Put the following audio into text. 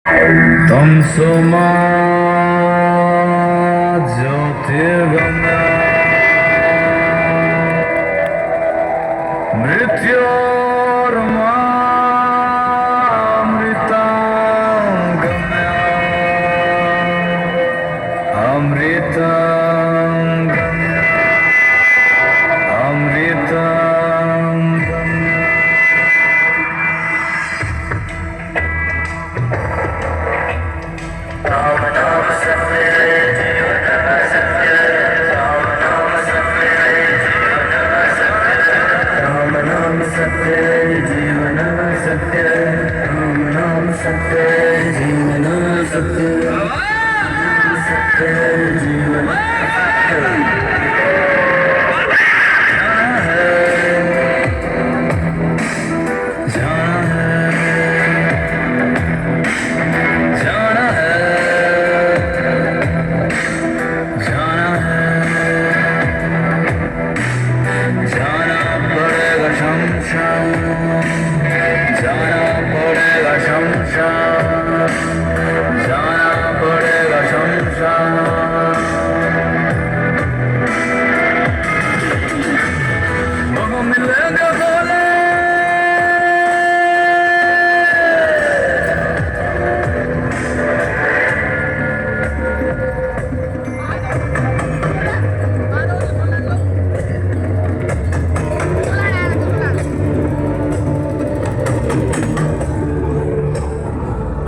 तमसो मा ज्योतिर्गमय मृत्योर्मामृतांगमय अमृतांगमय अमृतांगमय सत्य जीवन सत्य राम नाम सत्य जीवन सत्य सत्य जीवन जाना पड़ेगा शमशान